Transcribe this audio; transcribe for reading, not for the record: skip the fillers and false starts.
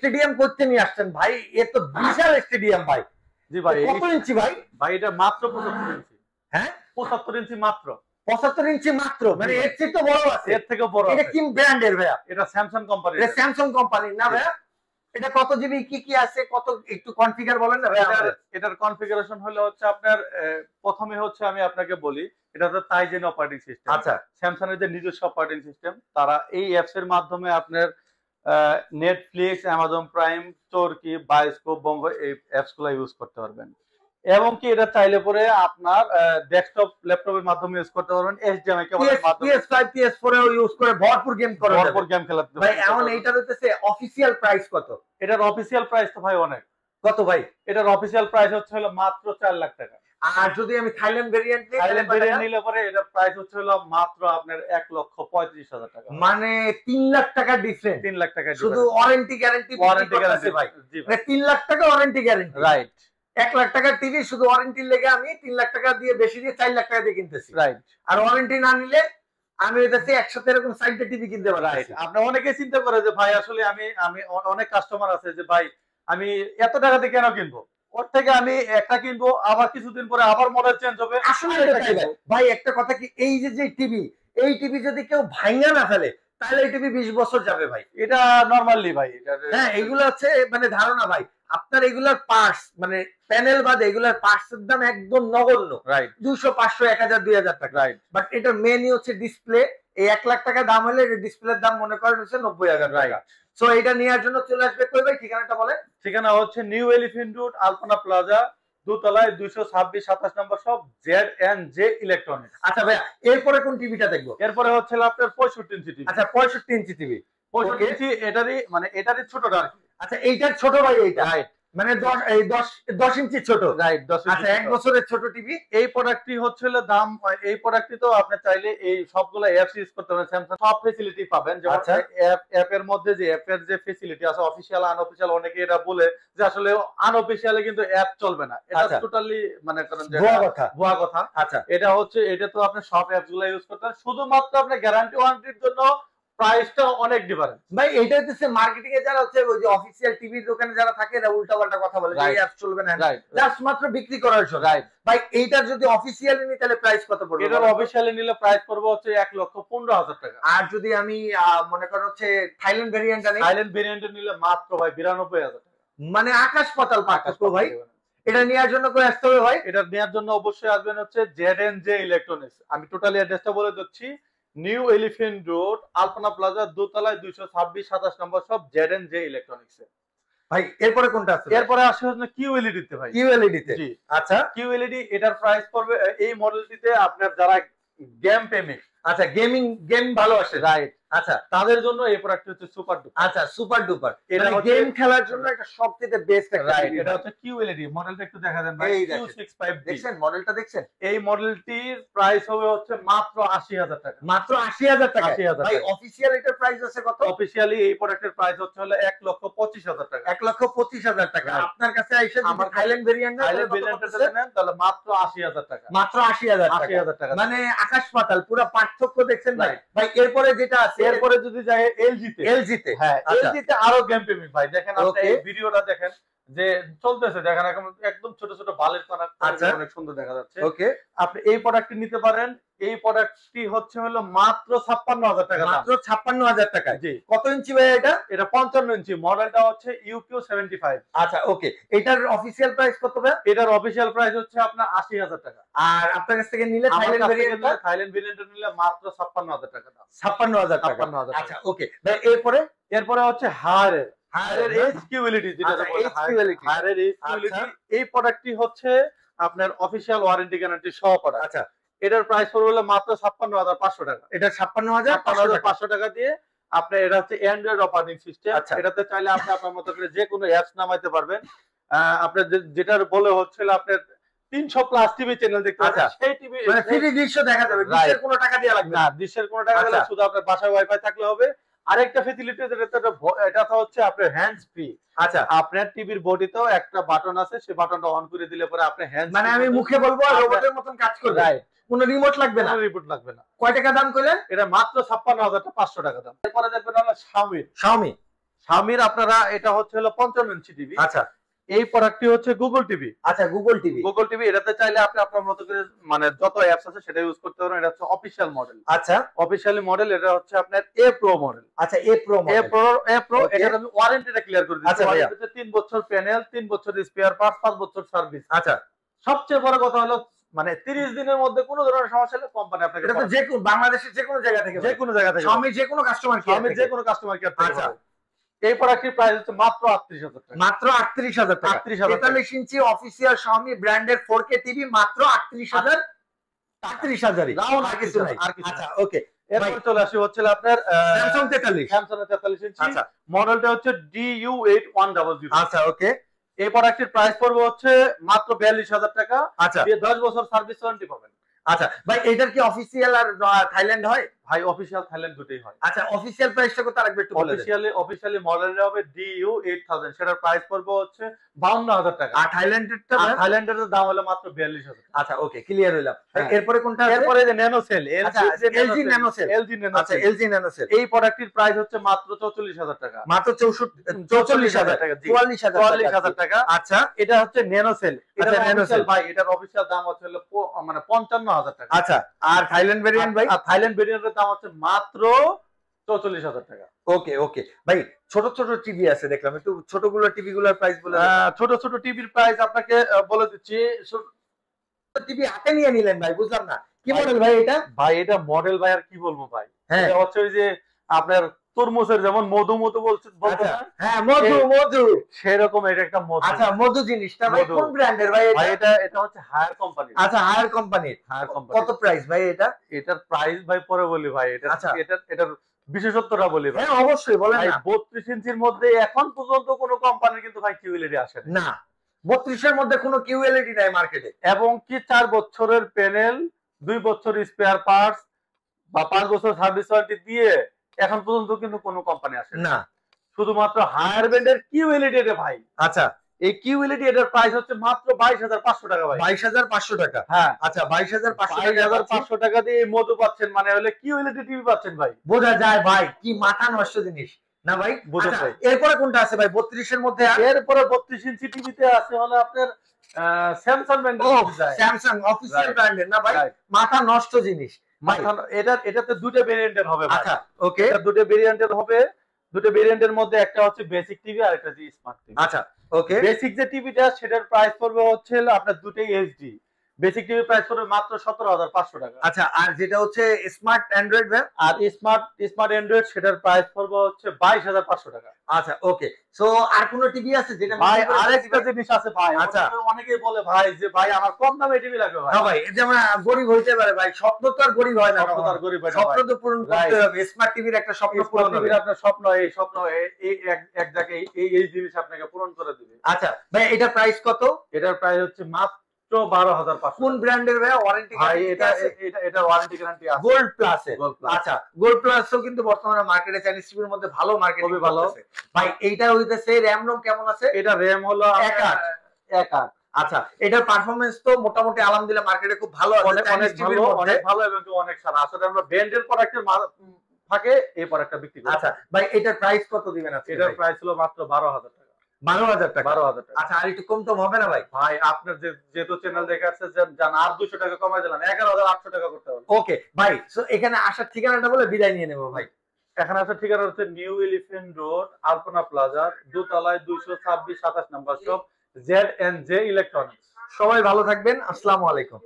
Stadium করতে নিয়ে আসছেন ভাই, এ তো বিশাল স্টেডিয়াম ভাই। জি ভাই। কত ইঞ্চি ভাই? ভাই এটা মাত্র 75 ইঞ্চি। হ্যাঁ 75 ইঞ্চি মাত্র। 75 ইঞ্চি মাত্র, মানে এর চেয়ে তো বড় আছে। এর থেকে বড়। এটা কি ব্র্যান্ডের ভাইয়া? এটা স্যামসাং কোম্পানি। এটা স্যামসাং কোম্পানির না ভাইয়া? এটা কত জিবি কি কি আছে, কত একটু কনফিগার বলেন না ভাইয়া? এটার কনফিগারেশন হলো হচ্ছে আপনার প্রথমে হচ্ছে আমি আপনাকে বলি, এটা হচ্ছে টাইজেন অপারেটিং সিস্টেম। আচ্ছা, স্যামসাং এর যে নিজস্ব অপারেটিং সিস্টেম, তারা এই অ্যাপস এর মাধ্যমে আপনার নেটফ্লিক্স, অ্যামাজন প্রাইম, চরকি, বায়োস্কোপ, বঙ্গ এই অ্যাপস গুলো ইউজ করতে পারবেন। এবং কি এটা চাইলে পরে আপনার ডেস্কটপ ল্যাপটপের মাধ্যমে ইউজ করতে পারবেন, এইচডিএমআই কেবলের মাধ্যমে। PS5 PS4 এও ইউজ করে ভরপুর গেম করা যাবে। ভরপুর গেম খেলাতে ভাই এখন এইটার হচ্ছে অফিশিয়াল প্রাইস কত? এটার অফিশিয়াল প্রাইস তো ভাই অনেক। কত ভাই? এটার অফিশিয়াল প্রাইস হচ্ছে হলো মাত্র 4 লাখ টাকা। আর যদি আমি থাইল্যান্ড ভেরিয়েন্ট নিই, থাইল্যান্ড ভেরিয়েন্ট নিলে পরে এটার প্রাইস হচ্ছে হলো মাত্র আপনার 1,35,000 টাকা। মানে 3 লাখ টাকা ডিফারেন্স। 3 লাখ টাকা শুধু ওয়ারেন্টি গ্যারান্টি আছে ভাই। জি মানে 3 লাখ টাকা ওয়ারেন্টি গ্যারান্টি। রাইট। 1 লাখ টাকার টিভি শুধু ওয়ারেন্টির লেগে আমি 3 লাখ টাকা দিয়ে বেশি দিয়ে 4 লাখ টাকা দিয়ে কিনতেছি। রাইট। আর ওয়ারেন্টি না নিলে আমি এটাতে একসাথে এরকম সাইডে টিভি কিনতে পারি। রাইট। আপনি অনেকে চিন্তা করে যে ভাই আসলে আমি অনেক কাস্টমার আছে যে ভাই আমি এত টাকা দিয়ে কেন কিনবো, ওর থেকে আমি একটা কিনবো, আবার কিছুদিন পরে আবার মডেল চেঞ্জ হবে। আসলে ভাই একটা কথা কি, এই যে টিভি, এই টিভি যদি কেউ ভাঙা না ফেলে তাহলে এই টিভি 20 বছর যাবে ভাই। এটা নরমালি ভাই। হ্যাঁ এগুলো হচ্ছে মানে ধারণা ভাই, আপনার এগুলার পার্টস মানে প্যানেল বাদে এগুলার পার্টস এর দাম একদম নগণ্য। রাইট। 200 500 1000 2000 টাকা। রাইট। বাট এটার মেনই হচ্ছে ডিসপ্লে। এই 1 লাখ টাকা দাম হলে এর ডিসপ্লের দাম মনে করেন হচ্ছে 90,000 টাকা। সো এটা নেওয়ার জন্য চলে আসবে কই ভাই? ঠিকানাটা বলেন। ঠিকানা হচ্ছে নিউ এলিফ্যান্ট রোড, আলপনা প্লাজা, দোতলায় 226-27 নম্বর শপ, Z&J ইলেকট্রনিক্স। আচ্ছা ভাইয়া এরপরে কোন টিভিটা দেখবো? এরপরে হচ্ছে আপনার 65 ইঞ্চি টিভি। আচ্ছা 65 ইঞ্চি টিভি। 65 ইঞ্চি এটারই ছোটটা আর কি। আচ্ছা এইটার ছোট ভাই এইটা। রাইট। মানে 10 ইঞ্চি ছোট। রাইট 10 ইঞ্চি। আচ্ছা 1 বছরের ছোট টিভি। এই প্রোডাক্টটি হচ্ছে দাম, এই প্রোডাক্টটি তো আপনি চাইলে এই সবগুলো অ্যাপস ইউজ করতে পারেন। স্যামসাং সব ফ্যাসিলিটি পাবেন, যেমন অ্যাপের মধ্যে যে অ্যাপের যে ফ্যাসিলিটি আছে অফিশিয়াল আনঅফিশিয়াল, অনেকে এটা বলে যে আসলে আনঅফিশিয়ালে কিন্তু অ্যাপ চলবে না। এটা টোটালি মানে করেন যে ভুয়া কথা। আচ্ছা এটা তো আপনি সব অ্যাপস গুলো ইউজ করতে পারেন, শুধুমাত্র আপনি গ্যারান্টি ওয়ারেন্টির জন্য প্রাইসটা অনেক ডিফারেন্স। ভাই এটা হচ্ছে মার্কেটিং এ যারা হচ্ছে ওই যে অফিশিয়াল টিভির দোকানে যারা থাকে এরা উল্টাপাল্টা কথা বলে যে এই অ্যাপ চলবে না, জাস্ট মাত্র বিক্রি করার জন্য। রাইট ভাই এইটার যদি অফিশিয়ালি নি তাহলে প্রাইস কত পড়বে? এটার অফিশিয়ালি নিলে প্রাইস পড়বে হচ্ছে 1,15,000 টাকা। আর যদি আমি মনে করেন হচ্ছে থাইল্যান্ড ভেরিয়েন্টটা নিই, থাইল্যান্ড ভেরিয়েন্ট নিলে মাত্র ভাই 92,000 টাকা। মানে আকাশ পাতাল পার্থক্য ভাই। এটা নেওয়ার জন্য কই আসতে হবে ভাই? এটা নেওয়ার জন্য অবশ্যই আসবেন হচ্ছে Z&J ইলেকট্রনিক্স। আমি টোটালি অ্যাড্রেসটা বলে দিচ্ছি, নিউ এলিফ্যান্ট রোড, আলপনা প্লাজা, দোতলায় 226-27 নম্বর শপ, Z&J ইলেকট্রনিক্স এ। ভাই এরপরে কোনটা আছে? এরপরে আসে হচ্ছে QLED তে ভাই। QLED তে। জি আচ্ছা QLED এটার প্রাইস পড়বে এই মডেলটিতে আপনার যারা গেম প্রেমিক, আচ্ছা গেম ভালোবাসে, রাইট, আচ্ছা তাদের জন্য এই প্রোডাক্ট হচ্ছে সুপার ডুপার। আচ্ছা সুপার ডুপার। এটা গেম খেলার জন্য একটা সবচেয়ে বেস্ট একটা রাইট। এটা হচ্ছে QLED মডেলটা একটু দেখা দেন ভাই। Q65D দেখছেন মডেলটা দেখছেন? এই মডেলটির প্রাইস হবে হচ্ছে মাত্র 80,000 টাকা। মাত্র 80,000 টাকা। 80,000 ভাই অফিশিয়াল এটার প্রাইস আছে কত? অফিশিয়ালি এই প্রোডাক্টের প্রাইস হচ্ছে হলো 1,25,000 টাকা। 1,25,000 টাকা। আপনার কাছে আইসা যদি থাইল্যান্ড ভেরিয়েন্ট নেন তাহলে মাত্র 80,000 টাকা। মাত্র 80,000 টাকা। 80,000 টাকা মানে আকাশ পাতাল পুরো পার্থক্য দেখছেন ভাই। ভাই এরপরে যেটা আছে, এরপরে যদি যায় LG তে। হ্যাঁ LG তে আরো গেম প্রেমিক ভাই, দেখেন আপনি এই ভিডিওটা দেখেন যে চলতেছে, দেখেন একদম ছোট ছোট বালের কণা, অনেক সুন্দর দেখা যাচ্ছে। ওকে আপনি এই প্রোডাক্টটি নিতে পারেন। এই প্রোডাক্টটি হচ্ছে হলো মাত্র 56,000 টাকা। মাত্র 56,000 টাকা। জি। কত ইঞ্চি ভাই এটা? এটা 55 ইঞ্চি, মডেলটা হচ্ছে UQ75। আচ্ছা ওকে, এটার অফিশিয়াল প্রাইস কত ভাই? এটার অফিশিয়াল প্রাইস হচ্ছে আপনার 80,000 টাকা। আর আপনার কাছ থেকে নিলে থাইল্যান্ড ভেরিয়েন্ট নিলে মাত্র 56,000 টাকা দাম। 56,000 টাকা। 56,000। আচ্ছা ওকে ভাই এরপরে হচ্ছে হায়ারের HQLED, যেটা হায়ারের HQLED। এই প্রোডাক্টটি হচ্ছে আপনার অফিশিয়াল ওয়ারেন্টি গ্যারান্টি সহ প্রোডাক্ট। আচ্ছা এটার প্রাইস পড়বে মাত্র 56,500 টাকা। এটা 56,500 টাকা দিয়ে আপনি, এটা হচ্ছে অ্যান্ড্রয়েড অপারেটিং সিস্টেম। এটাতে চাইলে আপনি আপনার মতো করে যে কোনো অ্যাপস নামাইতে পারবেন। আপনার যেটার বলে হচ্ছিল আপনার 300 প্লাস টিভি চ্যানেল দেখতে পাচ্ছেন, সেই টিভি মানে ফ্রি দৃশ্য দেখা যাবে, ডিশের কোনো টাকা দেওয়া লাগবে না। ডিশের কোনো টাকা দেওয়া, শুধু আপনার বাসায় ওয়াইফাই থাকলে হবে। আরেকটা ফ্যাসিলিটি এটা হচ্ছে আপনার হ্যান্ডস ফ্রি। আচ্ছা আপনার টিভির বডিতেও একটা বাটন আছে, সেই বাটনটা অন করে দিলে পরে আপনি হ্যান্ডস, মানে আমি মুখে বলবো আর রোবটের মতন কাজ করবে। রাইট, কোনো রিমোট লাগবে না, রিমোট লাগবে না। কয় টাকা দাম কইলেন? এটা মাত্র 56,500 টাকা দাম। এরপরে দেখবেন আমরা Xiaomi Xiaomi আপনারা এটা হচ্ছে হলো 55 ইঞ্চি টিভি। আচ্ছা, এই প্রোডাক্টটি হচ্ছে গুগল টিভি। আচ্ছা, গুগল টিভি। গুগল টিভি এটাতে চাইলে আপনি আপনার মতো করে মানে যত অ্যাপস আছে সেটা ইউজ করতে পারেন। এটা হচ্ছে অফিশিয়াল মডেল। আচ্ছা, অফিশিয়ালি মডেল। এটা হচ্ছে আপনার এ প্রো মডেল। আচ্ছা, এ প্রো মডেল। এ প্রো এটার আমি ওয়ারেন্টিটা ক্লিয়ার করে দিচ্ছি। আচ্ছা ভাইয়া, ওয়ারেন্টিতে 3 বছর প্যানেল, 3 বছর স্পেয়ার পার্টস, 5 বছর সার্ভিস। আচ্ছা, সবচেয়ে বড় কথা হলো মানে 30 দিনের মধ্যে কোনো ধরনের সমস্যা হলে কোম্পানি আপনাকে এটা তো যে কোনো বাংলাদেশের যে কোনো জায়গা থেকে, যে কোনো জায়গা থেকে Xiaomi যে কোনো কাস্টমার কেয়ার আমি থেকে, যে কোনো কাস্টমার কেয়ার থেকে। আচ্ছা, এই প্রোডাক্টের প্রাইস হচ্ছে মাত্র 38,000 টাকা। মাত্র 38,000 টাকা। 38,000 43 ইঞ্চি অফিশিয়াল Xiaomi ব্র্যান্ডের 4K টিভি মাত্র 38,000। 38,000ই, রাউন্ড আর কিছু নাই। আচ্ছা, ওকে। এরপর চলে আসি হচ্ছে আপনার Samsung 43। Samsung এর 43 ইঞ্চি। আচ্ছা, মডেলটা হচ্ছে DU8100। আচ্ছা, ওকে। এই প্রোডাক্টের প্রাইস পড়বে হচ্ছে মাত্র 42,000 টাকা। আচ্ছা, দিয়ে 10 বছর সার্ভিস ওয়ারেন্টি পাবেন। আচ্ছা ভাই, এটার কি অফিশিয়াল আর থাইল্যান্ড হয়? ভাই অফিশিয়াল থাইল্যান্ড দুটোই হয়। আচ্ছা, অফিশিয়াল প্রাইসটা কত আরেকবার একটু বলে দেন। অফিশিয়ালি মডেলটা হবে DU8000। সেটার প্রাইস পড়বে হচ্ছে 52,000 টাকা। আর থাইল্যান্ডেরটা? থাইল্যান্ডের দাম হলো মাত্র 42,000। আচ্ছা, ওকে, ক্লিয়ার হইলাম। এরপরে কোনটা আছে? এরপরে যে nano cell, LG nano cell. আচ্ছা, LG ন্যানো সেল। এই প্রোডাক্টের প্রাইস হচ্ছে মাত্র 44,000 টাকা। মাত্র 44,000 টাকা। 44,000 টাকা। আচ্ছা, এটা হচ্ছে ন্যানো সেল। এটা আচ্ছা, ন্যানো সেল ভাই এটার অফিশিয়াল দাম হচ্ছে হলো মানে 55,000 টাকা। আচ্ছা, আর থাইল্যান্ড ভেরিয়েন্ট ভাই? থাইল্যান্ড ভেরিয়েন্টের দাম হচ্ছে মাত্র 44,000 টাকা। ওকে, ওকে ভাই, ছোট ছোট টিভি আছে দেখলাম, একটু ছোটগুলো টিভিগুলোর প্রাইস বলে দেন। ছোট ছোট টিভির প্রাইস আপনাকে বলে দিচ্ছি। টিভি হাতে নিয়ে নিলেন ভাই, বুঝলাম না কি মডেল ভাই এটা? ভাই এটা মডেল ভাই আর কি বলবো ভাই, হ্যাঁ, এটা হচ্ছে ওই যে আপনার তরমুজের যেমন মধু মধু বলতে আচ্ছা, হ্যাঁ, মধু মধু, সেরকম এটা একটা মধু। আচ্ছা, মধু জিনিসটা ভাই কোন ব্র্যান্ডের ভাই এটা? ভাই এটা হচ্ছে হায়ার কোম্পানি। আচ্ছা, হায়ার কোম্পানির। Higher company. কত প্রাইস ভাই এটা? এটার প্রাইস ভাই পরে বলি ভাই। এটা আচ্ছা, এটার বিশেষত্বটা বলি ভাই। হ্যাঁ, অবশ্যই বলেন ভাই না। 32 ইঞ্চির মধ্যে এখন পর্যন্ত কোনো কোম্পানির কিন্তু ভাই কিউএলইডি আসে না। 32 এর মধ্যে কোনো কিউএলইডি নাই মার্কেটে। এবং কি 4 বছরের প্যানেল, 2 বছর স্পেয়ার পার্টস বা 5 বছর সার্ভিস ওয়ারেন্টি দিয়ে এখন পর্যন্ত কিন্তু কোনো কোম্পানি আসে না। শুধুমাত্র হায়ার ব্র্যান্ডের কিউএলইডি রে ভাই। আচ্ছা, এই কিউএলইডি এর প্রাইস হচ্ছে মাত্র 22,500 টাকা ভাই। 22,500 টাকা। হ্যাঁ, আচ্ছা, 22,500 22,500 টাকা দিয়ে এই মধু পাচ্ছেন, মানে হলে কিউএলইডি টিভি পাচ্ছেন ভাই। বোঝা যায় ভাই, কি মাথা নষ্ট জিনিস না ভাই। বোঝা আচ্ছা, যায়। এরপরে কোনটা আছে ভাই 32 এর মধ্যে? এরপরে 32 ইঞ্চি টিভিতে আছে হলো আপনার স্যামসাং ব্র্যান্ডের। স্যামসাং অফিশিয়াল ব্র্যান্ডের না ভাই, মাথা নষ্ট জিনিস। এটাতে দুটো ভেরিয়েন্টের হবে ভাই। আচ্ছা, ওকে, এটা দুটো ভেরিয়েন্টের হবে। দুটো ভেরিয়েন্টের মধ্যে একটা হচ্ছে বেসিক টিভি আর একটা হচ্ছে স্মার্ট টিভি। আচ্ছা, ওকে। বেসিক যে টিভিটা সেটার প্রাইস পড়বে হচ্ছে আপনার দুটোই এইচডি। বেসিক টিভির প্রাইস পড়বে মাত্র 17,500 টাকা। আচ্ছা, আর যেটা হচ্ছে স্মার্ট অ্যান্ড্রয়েড ভাই? আর স্মার্ট অ্যান্ড্রয়েড সেটার প্রাইস পড়বে হচ্ছে 22,500 টাকা। আচ্ছা, ওকে। সো আর কোন টিভি আছে যেটা ভাই আরেকটা জিনিস আছে ভাই। আচ্ছা, অনেকেই বলে ভাই যে ভাই আমার কম দামে টিভি লাগবে ভাই। হ্যাঁ ভাই, যেমন গরিব হইতে পারে ভাই, স্বপ্ন তো আর গরিব হয় না। স্বপ্ন তো পূরণ করতে হবে। স্মার্ট টিভির একটা স্বপ্ন পূরণ হবে। আপনার স্বপ্ন, এই স্বপ্ন এই এক জায়গায় এই জিনিস আপনাকে পূরণ করে দিবে। আচ্ছা ভাই, এটার প্রাইস কত? এটার প্রাইস হচ্ছে মাত্র 12,500। কোন ব্র্যান্ডের ভাই? ওয়ারেন্টি ভাই এটা ওয়ারেন্টি গ্যারান্টি আছে গোল্ড প্লাস এর। Gold plus. আচ্ছা, গোল্ড প্লাসও কিন্তু বর্তমানে মার্কেটে চাইনিজ টিভির মধ্যে ভালো মার্কেট, খুবই ভালো ভাই। এইটা হইতেছে র‍্যাম রোম কেমন আছে? এটা র‍্যাম হলো 1/8। আচ্ছা, এটার পারফরম্যান্স তো মোটামুটি আলহামদুলিল্লাহ মার্কেটে খুব ভালো আছে, অনেক ভালো এবং অনেক সারা। আসলে আমরা ব্র্যান্ডের প্রোডাক্টের থাকে এই প্রোডাক্টটা বিক্রি করি। আচ্ছা ভাই, এটার প্রাইস কত দিবেন আজকে? এটার প্রাইস হলো মাত্র 12,000 টাকা। 12,000 টাকা। 12,000 টাকা। আচ্ছা, আর একটু কম তো হবে না ভাই? ভাই আপনার যেহেতু চ্যানেল দেখে আসছে জান আর 200 টাকা কমাই দিলাম, 11,800 টাকা করতে হবে। ওকে ভাই, সো এখানে আসার ঠিকানাটা বলে বিদায় নিয়ে নেব ভাই। এখানে আসার ঠিকানা হচ্ছে নিউ এলিফ্যান্ট রোড, আলপনা প্লাজা, দোতলায় 226 27 নম্বর শপ, ZNJ ইলেকট্রনিক্স। সবাই ভালো থাকবেন, আসসালামু আলাইকুম।